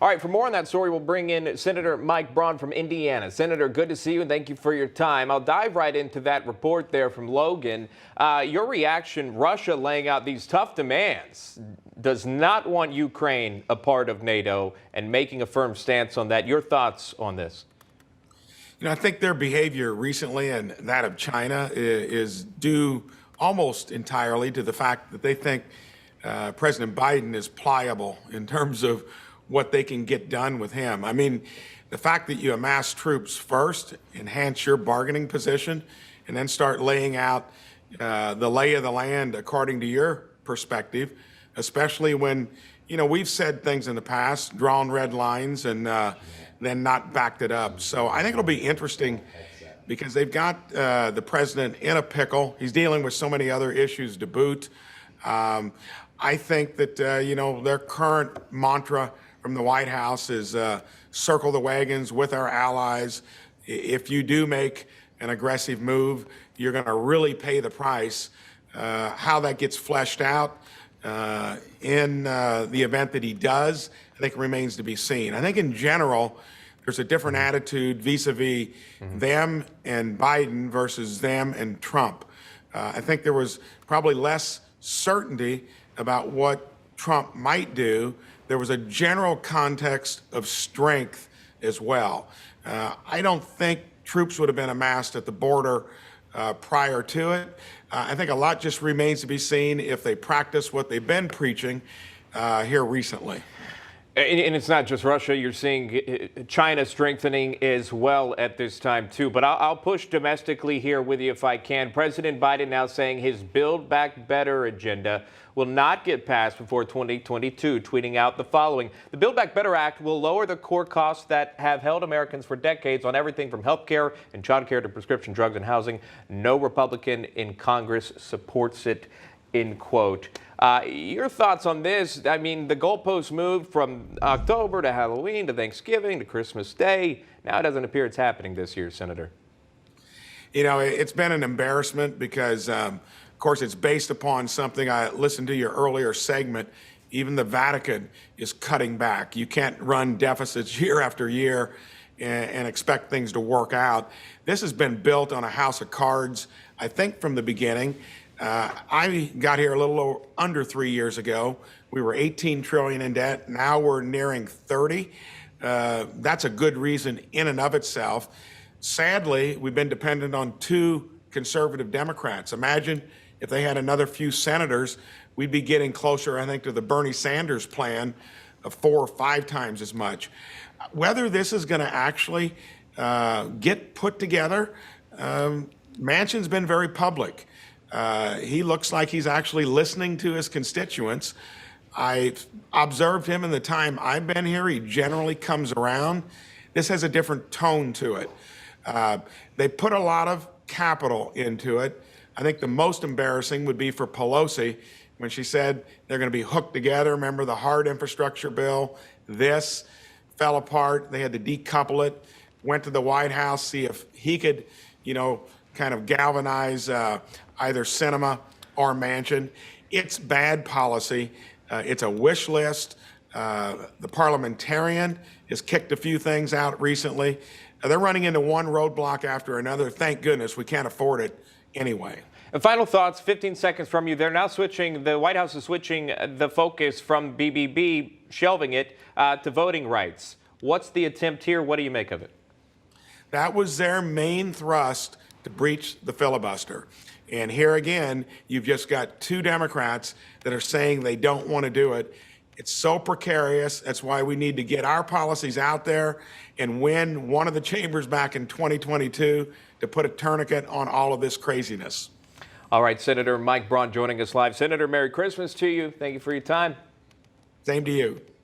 All right, for more on that story, we'll bring in Senator Mike Braun from Indiana. Senator, good to see you, and thank you for your time. I'll dive right into that report there from Logan. Your reaction, Russia laying out these tough demands, does not want Ukraine a part of NATO and making a firm stance on that. Your thoughts on this? I think their behavior recently and that of China is due almost entirely to the fact that they think President Biden is pliable in terms of what they can get done with him. I mean, the fact that you amass troops first, enhance your bargaining position, and then start laying out the lay of the land according to your perspective, especially when, we've said things in the past, drawn red lines, and then not backed it up. So I think it'll be interesting because they've got the president in a pickle. He's dealing with so many other issues to boot. I think that, their current mantra from the White House is circle the wagons with our allies. If you do make an aggressive move, you're going to really pay the price. How that gets fleshed out in the event that he does, I think remains to be seen. I think in general, there's a different attitude vis-a-vis them and Biden versus them and Trump. I think there was probably less certainty about what Trump might do. There was a general context of strength as well. I don't think troops would have been amassed at the border prior to it. I think a lot just remains to be seen if they practice what they've been preaching here recently. And it's not just Russia. You're seeing China strengthening as well at this time, too. But I'll push domestically here with you if I can. President Biden now saying his Build Back Better agenda will not get passed before 2022, tweeting out the following. The Build Back Better Act will lower the core costs that have held Americans for decades on everything from health care and child care to prescription drugs and housing. No Republican in Congress supports it, end quote. Your thoughts on this? I mean, the goalposts moved from October to Halloween to Thanksgiving to Christmas Day. Now it doesn't appear it's happening this year, Senator. It's been an embarrassment because, of course, it's based upon something. I listened to your earlier segment. Even the Vatican is cutting back. You can't run deficits year after year and expect things to work out. This has been built on a house of cards, I think, from the beginning. I got here a little under 3 years ago. We were 18 trillion in debt. Now we're nearing 30. That's a good reason in and of itself. Sadly, we've been dependent on two conservative Democrats. Imagine if they had another few senators, we'd be getting closer, I think, to the Bernie Sanders plan of 4 or 5 times as much. Whether this is going to actually get put together, Manchin's been very public. He looks like he's actually listening to his constituents. I've observed him in the time I've been here. He generally comes around. This has a different tone to it. They put a lot of capital into it. I think the most embarrassing would be for Pelosi when she said they're going to be hooked together. Remember the hard infrastructure bill? This fell apart. They had to decouple it. Went to the White House, see if he could, kind of galvanize either Sinema or Manchin. It's bad policy. It's a wish list. The parliamentarian has kicked a few things out recently. They're running into one roadblock after another. Thank goodness we can't afford it anyway. And final thoughts, 15 seconds from you. They're now switching, the White House is switching the focus from BBB, shelving it, to voting rights. What's the attempt here? What do you make of it? That was their main thrust, to breach the filibuster. And here again, you've just got two Democrats that are saying they don't want to do it. It's so precarious. That's why we need to get our policies out there and win one of the chambers back in 2022 to put a tourniquet on all of this craziness. All right, Senator Mike Braun joining us live. Senator, Merry Christmas to you. Thank you for your time. Same to you.